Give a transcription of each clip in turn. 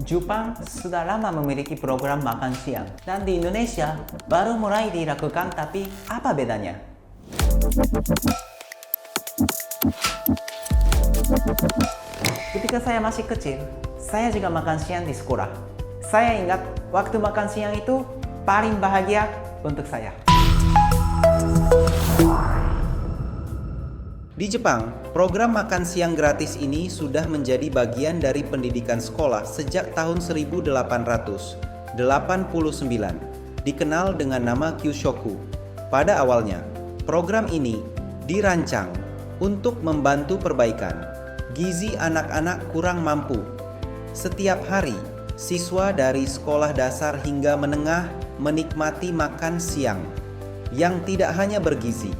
Jepang sudah lama memiliki program makan siang, dan di Indonesia baru mulai dilakukan, tapi apa bedanya? Ketika saya masih kecil, saya juga makan siang di sekolah. Saya ingat waktu makan siang itu paling bahagia untuk saya. Di Jepang, program makan siang gratis ini sudah menjadi bagian dari pendidikan sekolah sejak tahun 1889, dikenal dengan nama Kyushoku. Pada awalnya, program ini dirancang untuk membantu perbaikan gizi anak-anak kurang mampu. Setiap hari, siswa dari sekolah dasar hingga menengah menikmati makan siang yang tidak hanya bergizi,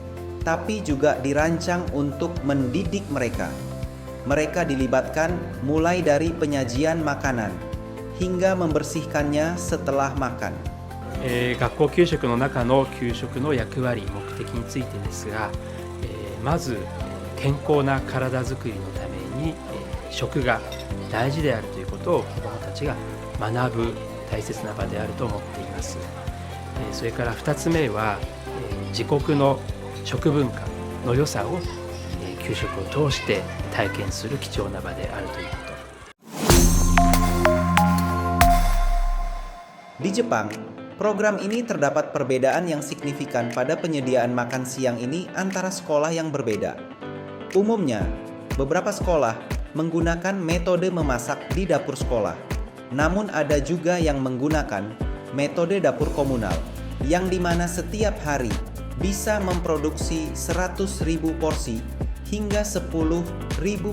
tapi juga dirancang untuk mendidik mereka. Mereka dilibatkan mulai dari penyajian makanan hingga membersihkannya setelah makan. 学校給食の中の給食の役割、目的についてですが、まず健康な体づくりのために、食が大事であるということを子どもたちが学ぶ大切な場であると思っています。それから2つ目は、自国の食文化の良さを、給食を通して体験する貴重な場であるということ。Di Jepang, program ini terdapat perbedaan yang signifikan pada penyediaan makan siang ini antara sekolah yang berbeda. Umumnya, beberapa sekolah menggunakan metode memasak di dapur sekolah. Namun ada juga yang menggunakan metode dapur komunal, yang dimana setiap hari bisa memproduksi 100.000 porsi hingga 10.000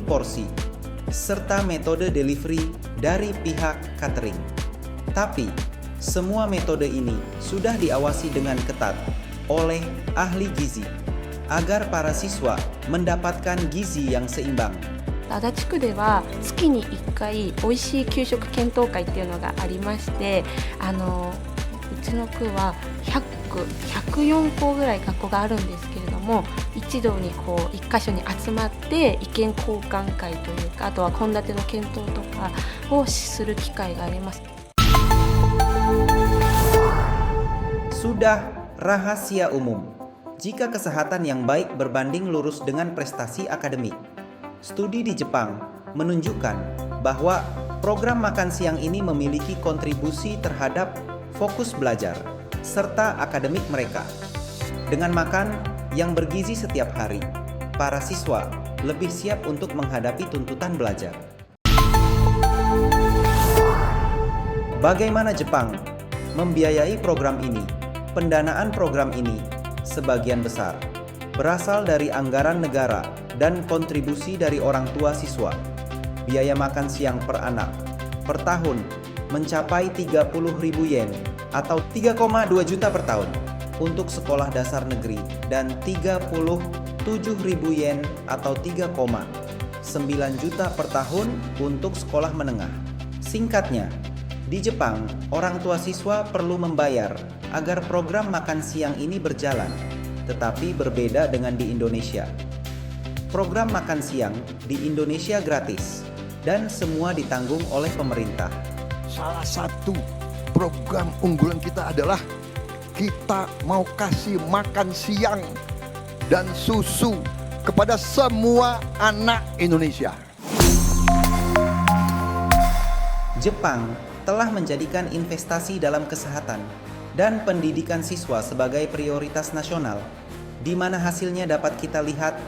porsi, serta metode delivery dari pihak catering. Tapi, semua metode ini sudah diawasi dengan ketat oleh ahli gizi, agar para siswa mendapatkan gizi yang seimbang. 足立区では月に1回おいしい給食検討会っていうのがありまして、うちの区は104校ぐらい学校があるんですけれども、一堂にこう1箇所に集まって意見交換会というか、あとは献立の検討とかをする機会があります。 Sudah rahasia umum jika kesehatan yang baik berbanding lurus dengan prestasi akademik. Studi di Jepang menunjukkan bahwa program makan siang ini memiliki kontribusi terhadap fokus belajar serta akademik mereka. Dengan makan yang bergizi setiap hari, para siswa lebih siap untuk menghadapi tuntutan belajar. Bagaimana Jepang membiayai program ini? Pendanaan program ini sebagian besar berasal dari anggaran negara dan kontribusi dari orang tua siswa. Biaya makan siang per anak per tahun mencapai 30.000 yen atau 3,2 juta per tahun untuk sekolah dasar negeri dan 37.000 yen atau 3,9 juta per tahun untuk sekolah menengah. Singkatnya, di Jepang, orang tua siswa perlu membayar agar program makan siang ini berjalan, tetapi berbeda dengan di Indonesia. Program makan siang di Indonesia gratis dan semua ditanggung oleh pemerintah. Salah satu program unggulan kita adalah kita mau kasih makan siang dan susu kepada semua anak Indonesia. Jepang telah menjadikan investasi dalam kesehatan dan pendidikan siswa sebagai prioritas nasional, di mana hasilnya dapat kita lihat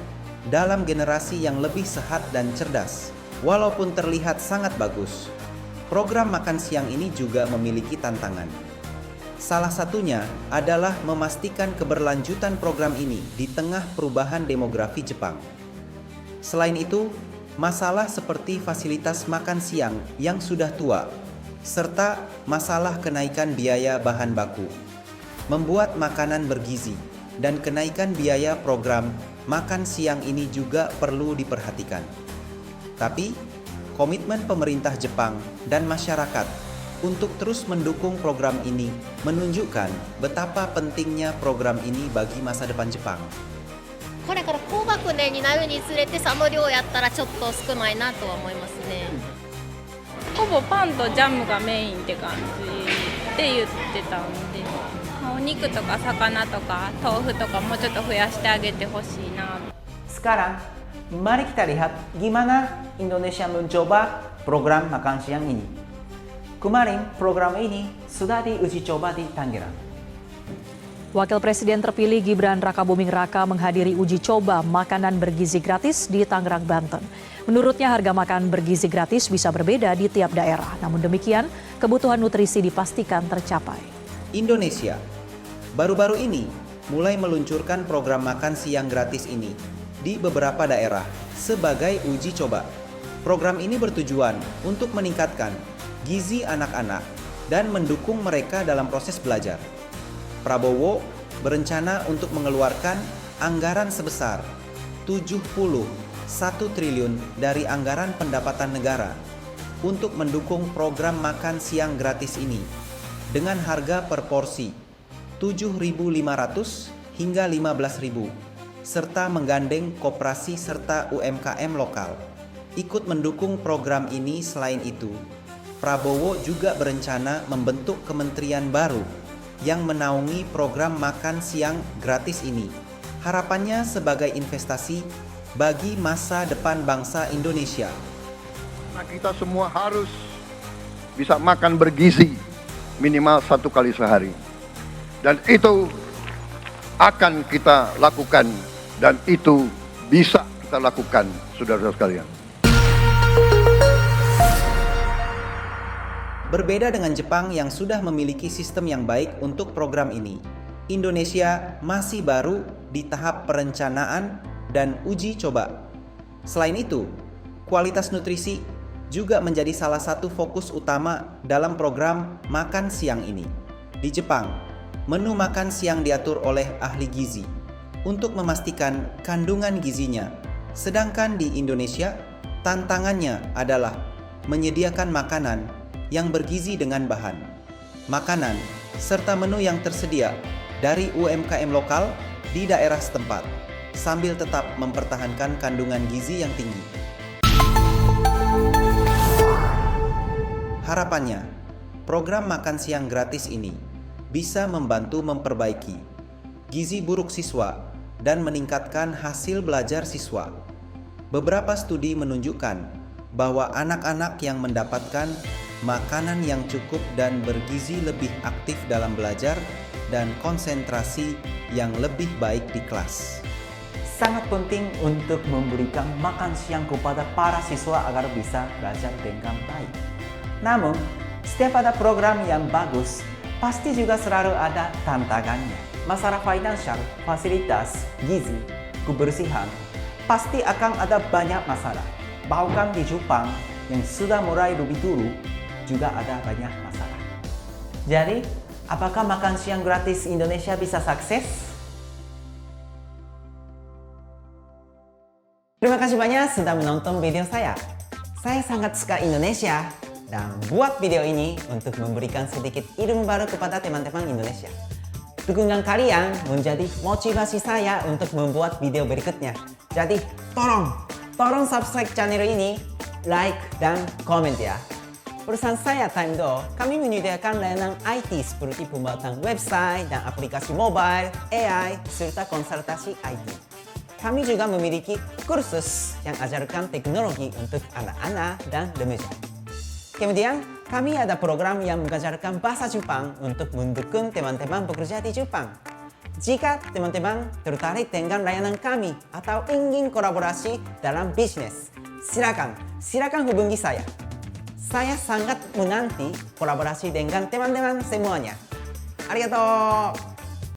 dalam generasi yang lebih sehat dan cerdas. Walaupun terlihat sangat bagus, program makan siang ini juga memiliki tantangan. Salah satunya adalah memastikan keberlanjutan program ini di tengah perubahan demografi Jepang. Selain itu, masalah seperti fasilitas makan siang yang sudah tua, serta masalah kenaikan biaya bahan baku, membuat makanan bergizi, dan kenaikan biaya program makan siang ini juga perlu diperhatikan. Tapi, komitmen pemerintah Jepang dan masyarakat untuk terus mendukung program ini menunjukkan betapa pentingnya program ini bagi masa depan Jepang. これから高学年になるにつれてその量やったらちょっと少ないなとは思いますね。ほぼパンとジャムがメインって感じで言ってたんで、お肉とか魚とか豆腐とかもうちょっと増やしてあげてほしいな。 Sekarang, mari kita lihat gimana Indonesia mencoba program makan siang ini. Kemarin program ini sudah diuji coba di Tangerang. Wakil Presiden terpilih Gibran Rakabuming Raka menghadiri uji coba makanan bergizi gratis di Tangerang, Banten. Menurutnya harga makan bergizi gratis bisa berbeda di tiap daerah. Namun demikian, kebutuhan nutrisi dipastikan tercapai. Indonesia baru-baru ini mulai meluncurkan program makan siang gratis ini di beberapa daerah sebagai uji coba. Program ini bertujuan untuk meningkatkan gizi anak-anak dan mendukung mereka dalam proses belajar. Prabowo berencana untuk mengeluarkan anggaran sebesar 71 triliun dari anggaran pendapatan negara untuk mendukung program makan siang gratis ini dengan harga per porsi 7.500 hingga 15.000 serta menggandeng koperasi serta UMKM lokal ikut mendukung program ini. Selain itu, Prabowo juga berencana membentuk kementerian baru yang menaungi program makan siang gratis ini. Harapannya sebagai investasi bagi masa depan bangsa Indonesia. Nah, kita semua harus bisa makan bergizi minimal 1 kali sehari. Dan itu akan kita lakukan dan itu bisa kita lakukan, saudara-saudara sekalian. Berbeda dengan Jepang yang sudah memiliki sistem yang baik untuk program ini, Indonesia masih baru di tahap perencanaan dan uji coba. Selain itu, kualitas nutrisi juga menjadi salah satu fokus utama dalam program makan siang ini. Di Jepang, menu makan siang diatur oleh ahli gizi untuk memastikan kandungan gizinya. Sedangkan di Indonesia, tantangannya adalah menyediakan makanan yang bergizi dengan bahan, makanan, serta menu yang tersedia dari UMKM lokal di daerah setempat, sambil tetap mempertahankan kandungan gizi yang tinggi. Harapannya, program makan siang gratis ini bisa membantu memperbaiki gizi buruk siswa dan meningkatkan hasil belajar siswa. Beberapa studi menunjukkan bahwa anak-anak yang mendapatkan makanan yang cukup dan bergizi lebih aktif dalam belajar dan konsentrasi yang lebih baik di kelas. Sangat penting untuk memberikan makan siang kepada para siswa agar bisa belajar dengan baik. Namun, setiap ada program yang bagus, pasti juga selalu ada tantangannya. Masalah finansial, fasilitas, gizi, kebersihan, pasti akan ada banyak masalah. Bahkan di Jepang yang sudah mulai lebih dulu, juga ada banyak masalah. Jadi, apakah makan siang gratis Indonesia bisa sukses? Terima kasih banyak sudah menonton video saya. Saya sangat suka Indonesia dan buat video ini untuk memberikan sedikit ilmu baru kepada teman-teman Indonesia. Dukungan kalian menjadi motivasi saya untuk membuat video berikutnya. Jadi, tolong subscribe channel ini, like, dan komen ya. Perusahaan saya Timdo, kami menyediakan layanan IT seperti pembuatan website dan aplikasi mobile, AI, serta konsultasi IT. Kami juga memiliki kursus yang ajarkan teknologi untuk anak-anak dan remaja. Kemudian, kami ada program yang mengajarkan bahasa Jepang untuk mendukung teman-teman bekerja di Jepang. Jika teman-teman tertarik dengan layanan kami atau ingin kolaborasi dalam bisnis, silakan hubungi saya. Saya sangat menanti kolaborasi dengan teman-teman semuanya. Arigatou!